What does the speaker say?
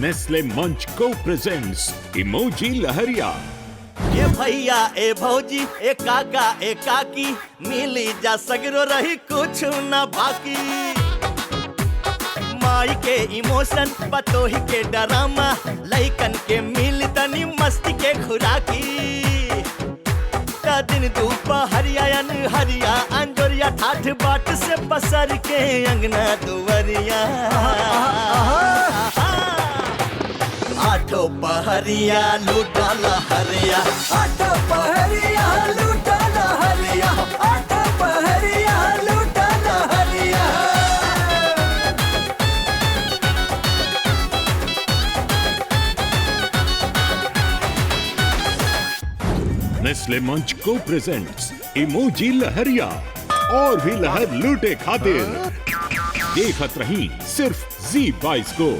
Nestle मंच को presents emoji लहरिया। ए भैया ए भौजी ए काका ए काकी मिली जा सगरो रही कुछ न बाकी। माई के इमोशन बतोही के डरामा लइकन के मिल तनी मस्ती के खुराकी। दिन दोपहरिया हरिया अंजोरिया ठाठ बाट से पसर के अंगना दुवरिया। आठो पहरिया लूटा लहरिया, आठो पहरिया लूटा लहरिया, आठो पहरिया लूटा लहरिया। नेस्ले मंच को प्रेजेंट्स इमोजी लहरिया और भी लहर लूटे खातिर देखत रही सिर्फ ZEE22 को।